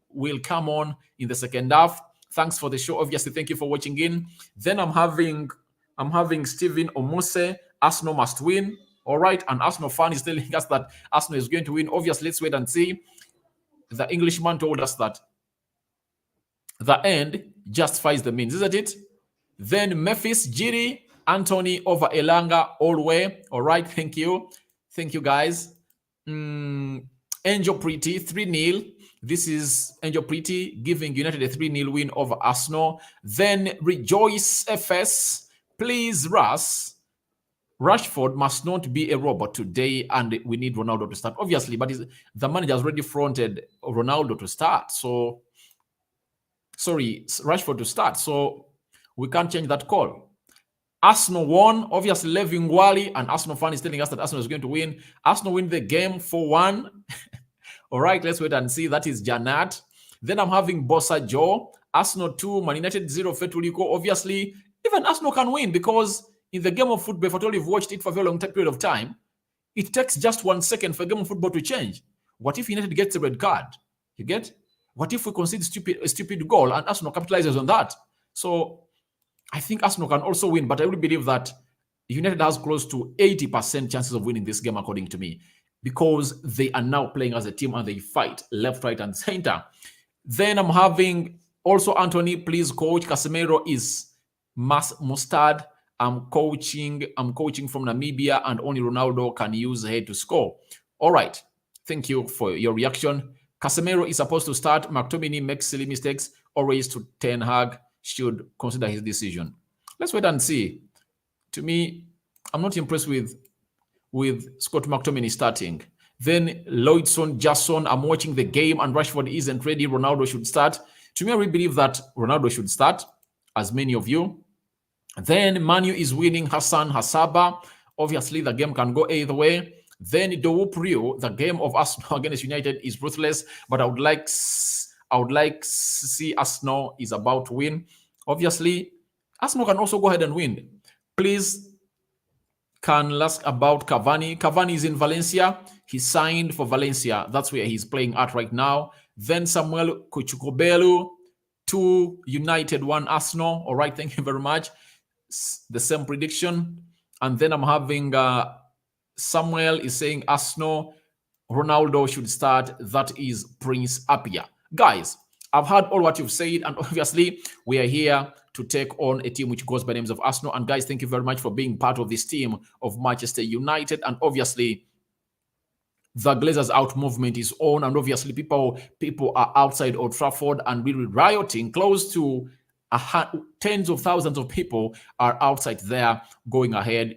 A: will come on in the second half. Thanks for the show. Obviously, thank you for watching in. Then I'm having Stephen Omose. Arsenal must win. All right. And Arsenal fan is telling us that Arsenal is going to win. Obviously, let's wait and see. The Englishman told us that the end justifies the means, isn't it? Then Memphis, Jiri, Antony over Elanga all the way. All right. Thank you. Thank you, guys. Angel Pretty, 3-0. This is Angel Pretty giving United a 3-0 win over Arsenal. Then Rejoice FS. Please, Rashford must not be a robot today, and we need Ronaldo to start. Obviously, but the manager has already fronted Ronaldo to start. So, sorry, Rashford to start. So, we can't change that call. Arsenal won. Obviously, Levi Ngwali, and Arsenal fan is telling us that Arsenal is going to win. Arsenal win the game 4-1. All right, let's wait and see. That is Janat. Then I'm having Bossa Joe. Arsenal 2, Man United 0, Fetuliko. Obviously, even Arsenal can win because in the game of football, if at all you've watched it for a very long period of time, it takes just 1 second for a game of football to change. What if United gets a red card? You get? What if we concede a stupid goal and Arsenal capitalizes on that? So I think Arsenal can also win, but I really believe that United has close to 80% chances of winning this game, according to me, because they are now playing as a team and they fight left, right, and center. Then I'm having also Antony, please coach. Casemiro is mustard. I'm coaching from Namibia, and only Ronaldo can use head to score. All right. Thank you for your reaction. Casemiro is supposed to start. McTominay makes silly mistakes. Always to Ten Hag should consider his decision. Let's wait and see. To me, I'm not impressed with Scott McTominay starting. Then Lloydson, Jason, I'm watching the game and Rashford isn't ready. Ronaldo should start. To me, I really believe that Ronaldo should start, as many of you. Then Manu is winning. Hassan Hassaba. Obviously, the game can go either way. Then Dowu Prio, the game of Arsenal against United is ruthless, but I would like to see Arsenal is about to win. Obviously, Arsenal can also go ahead and win. Please, can ask about Cavani. Cavani is in Valencia. He signed for Valencia. That's where he's playing at right now. Then Samuel Kuchukobelu, 2 United, 1 Arsenal. All right, thank you very much. The same prediction. And then I'm having Samuel is saying Arsenal, Ronaldo should start. That is Prince Apia. Guys, I've heard all what you've said, and obviously we are here to take on a team which goes by names of Arsenal. And guys, thank you very much for being part of this team of Manchester United. And obviously, the Glazers out movement is on, and obviously people are outside Old Trafford and really rioting. Close to tens of thousands of people are outside there going ahead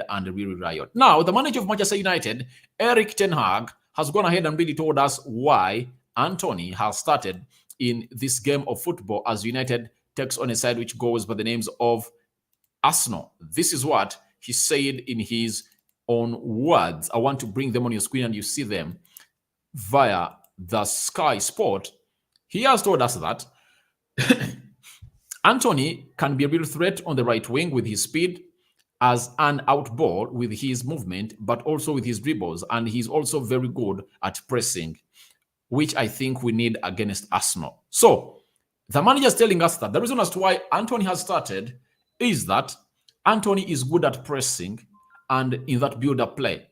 A: and really riot. Now, the manager of Manchester United, Erik ten Hag, has gone ahead and really told us why Antony has started in this game of football as United takes on a side which goes by the names of Arsenal. This is what he said in his own words. I want to bring them on your screen and you see them via the Sky Sport. He has told us that Antony can be a real threat on the right wing with his speed as an outball, with his movement, but also with his dribbles. And he's also very good at pressing, which I think we need against Arsenal. So the manager is telling us that the reason as to why Antony has started is that Antony is good at pressing and in that build-up play,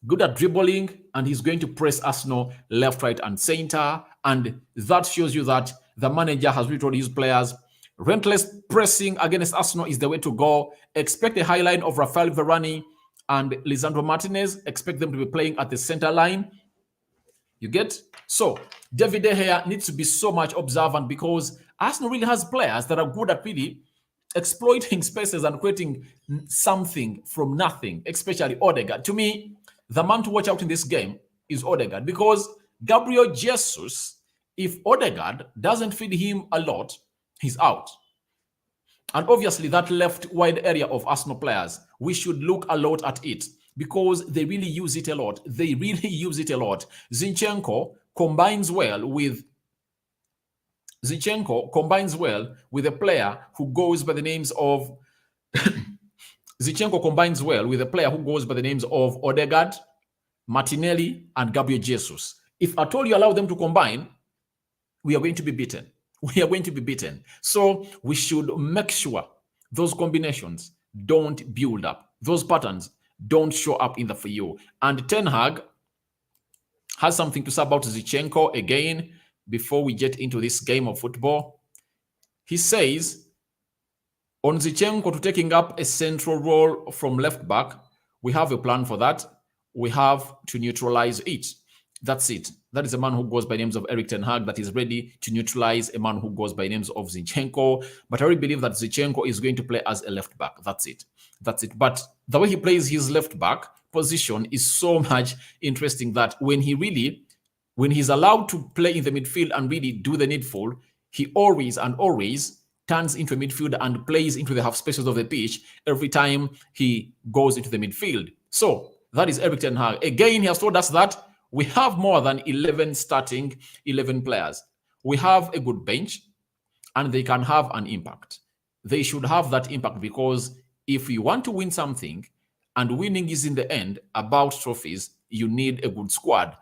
A: good at dribbling, and he's going to press Arsenal left, right, and center. And that shows you that the manager has really told his players, relentless pressing against Arsenal is the way to go. Expect a high line of Rafael Varane and Lisandro Martinez. Expect them to be playing at the center line. You get? So David De Gea needs to be so much observant because Arsenal really has players that are good at really exploiting spaces and creating something from nothing, especially Odegaard. To me, the man to watch out in this game is Odegaard because Gabriel Jesus, if Odegaard doesn't feed him a lot, he's out. And obviously that left wide area of Arsenal players, we should look a lot at it because they really use it a lot. They really use it a lot. Zinchenko combines well with a player who goes by the names of Zinchenko combines well with a player who goes by the names of Odegaard, Martinelli, and Gabriel Jesus. If at all you allow them to combine, we are going to be beaten. We are going to be beaten. So we should make sure those combinations don't build up. Those patterns don't show up in the for you. And Ten Hag has something to say about Zinchenko again before we get into this game of football. He says, on Zinchenko to taking up a central role from left back, we have a plan for that. We have to neutralize it. That's it. That is a man who goes by names of Erik ten Hag that is ready to neutralize a man who goes by names of Zinchenko. But I really believe that Zinchenko is going to play as a left back. That's it. That's it. But the way he plays his left back position is so much interesting that when he's allowed to play in the midfield and really do the needful, he always turns into a midfield and plays into the half spaces of the pitch every time he goes into the midfield. So that is Erik ten Hag. Again, he has told us that we have more than 11 starting 11 players. We have a good bench and they can have an impact. They should have that impact because if you want to win something and winning is in the end about trophies, you need a good squad.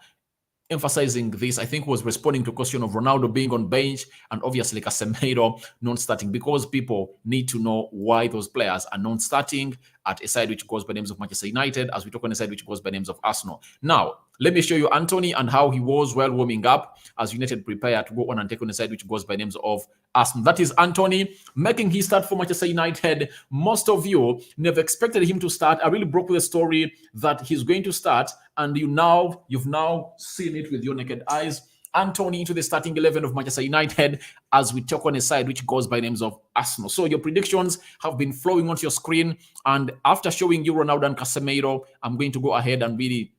A: Emphasizing this, I think, was responding to a question of Ronaldo being on bench and obviously Casemiro non-starting because people need to know why those players are non-starting at a side which goes by names of Manchester United as we talk on a side which goes by names of Arsenal. Now, let me show you Antony and how he was while warming up as United prepare to go on and take on a side which goes by names of Arsenal. That is Antony making his start for Manchester United. Most of you never expected him to start. I really broke the story that he's going to start, and you've now seen it with your naked eyes. Antony into the starting 11 of Manchester United as we talk on a side which goes by names of Arsenal. So your predictions have been flowing onto your screen, and after showing you Ronaldo and Casemiro, I'm going to go ahead and really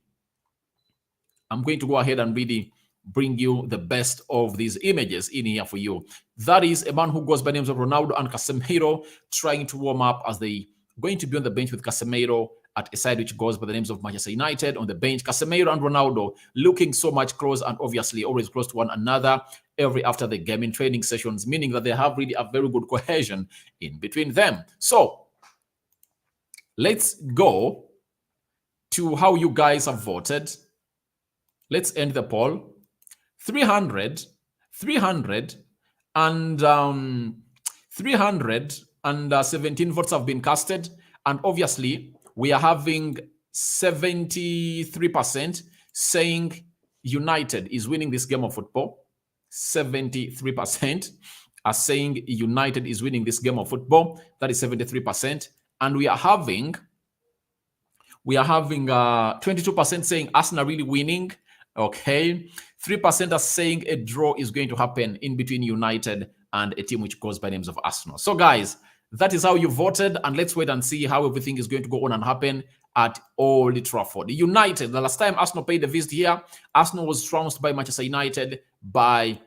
A: bring you the best of these images in here for you. That is a man who goes by names of Ronaldo and Casemiro trying to warm up as they going to be on the bench with Casemiro at a side which goes by the names of Manchester United on the bench. Casemiro and Ronaldo looking so much close and obviously always close to one another. every after the game in training sessions, meaning that they have really a very good cohesion in between them. So let's go to how you guys have voted. Let's end the poll. 317 votes have been casted, and obviously we are having 73% saying United is winning this game of football. 73% are saying United is winning this game of football. That is 73%. And we are having 22% saying Arsenal really winning. Okay. 3% are saying a draw is going to happen in between United and a team which goes by names of Arsenal. So guys, that is how you voted, and let's wait and see how everything is going to go on and happen at Old Trafford. United, the last time Arsenal paid a visit here, Arsenal was trounced by Manchester United by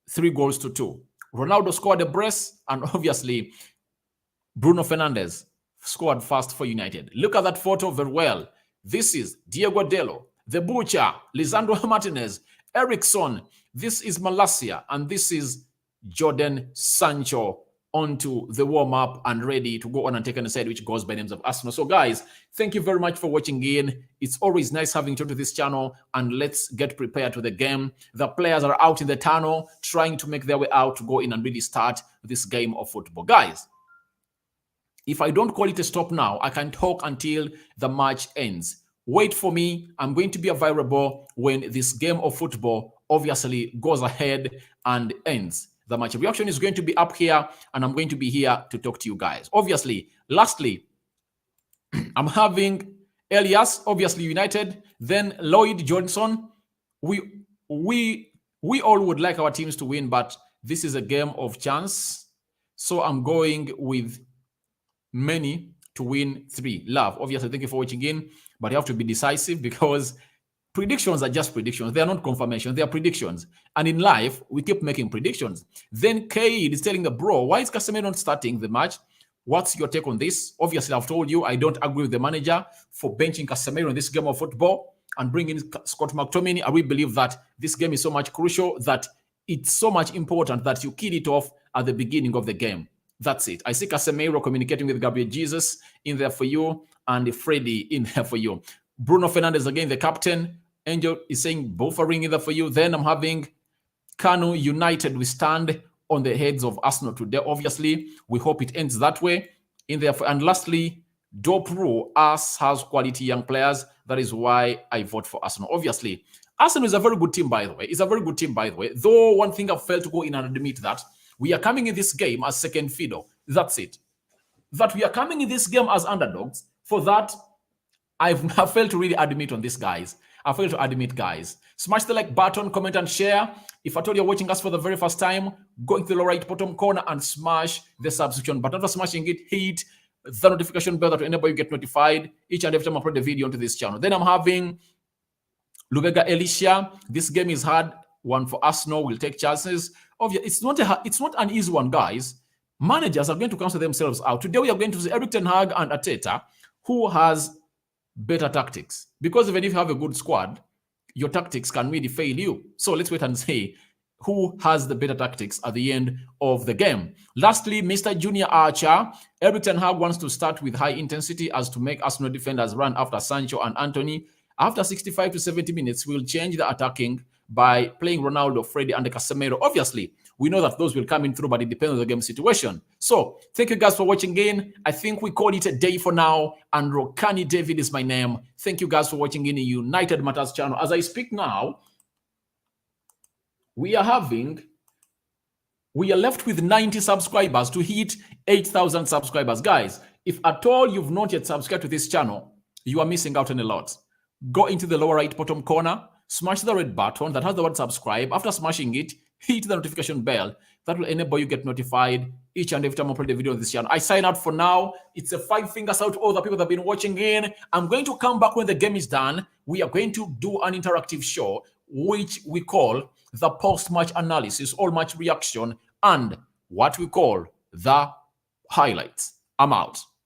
A: 3-2. Ronaldo scored a brace, and obviously Bruno Fernandes scored first for United. Look at that photo very well. This is Diego Dello, the Butcher, Lisandro Martinez, Eriksson. This is Malacia, and this is Jordan Sancho onto the warm-up and ready to go on and take an side which goes by names of Arsenal. So guys, thank you very much for watching in. It's always nice having you to this channel, and let's get prepared to the game. The players are out in the tunnel trying to make their way out to go in and really start this game of football. Guys, if I don't call it a stop now, I can talk until the match ends. Wait for me. I'm going to be available when this game of football obviously goes ahead and ends. The match reaction is going to be up here, and I'm going to be here to talk to you guys. Obviously, lastly, I'm having Elias, obviously United, then Lloyd Johnson. We all would like our teams to win, but this is a game of chance. So I'm going with many to win 3. Love, obviously, thank you for watching in, but you have to be decisive because predictions are just predictions. They are not confirmation. They are predictions. And in life, we keep making predictions. Then Cade is telling the bro, why is Casemiro not starting the match? What's your take on this? Obviously, I've told you I don't agree with the manager for benching Casemiro in this game of football and bringing Scott McTominay. I really believe that this game is so much crucial that it's so much important that you kill it off at the beginning of the game. That's it. I see Casemiro communicating with Gabriel Jesus in there for you, and Freddy in there for you. Bruno Fernandes, again, the captain. Angel is saying buffering in there for you. Then I'm having Kanu United. We stand on the heads of Arsenal today. Obviously, we hope it ends that way. In there for, and lastly, Dopro, us has quality young players. That is why I vote for Arsenal. Obviously, Arsenal is a very good team, by the way. It's a very good team, by the way. Though one thing I've failed to go in and admit that we are coming in this game as second fiddle. That's it. That we are coming in this game as underdogs. For that, I failed to really admit on this, guys. I failed to admit, guys. Smash the like button, comment, and share. If at all you're watching us for the very first time, go into the lower right bottom corner and smash the subscription button. After smashing it, hit the notification bell that will enable you get notified each and every time I upload a video onto this channel. Then I'm having Lubega Elisha. This game is hard one for Arsenal. We'll take chances. It's not an easy one, guys. Managers are going to cancel themselves out. Today we are going to see Erik ten Hag and Arteta, who has better tactics. Because even if you have a good squad, your tactics can really fail you. So let's wait and see who has the better tactics at the end of the game. Lastly, Mr. Junior Archer. Erik ten Hag wants to start with high intensity as to make Arsenal defenders run after Sancho and Antony. After 65 to 70 minutes, we'll change the attacking by playing Ronaldo, Freddy, and Casemiro. Obviously, we know that those will come in through, but it depends on the game situation. So, thank you guys for watching again. I think we call it a day for now, and Rokani David is my name. Thank you guys for watching in the United Matters channel. As I speak now, we are left with 90 subscribers to hit 8,000 subscribers. Guys, if at all you've not yet subscribed to this channel, you are missing out on a lot. Go into the lower right bottom corner, smash the red button that has the word subscribe. After smashing it, hit the notification bell. That will enable you get notified each and every time I upload a video on this channel. I sign out for now. It's a 5 fingers out to all the people that have been watching in. I'm going to come back when the game is done. We are going to do an interactive show, which we call the post-match analysis, all-match reaction, and what we call the highlights. I'm out.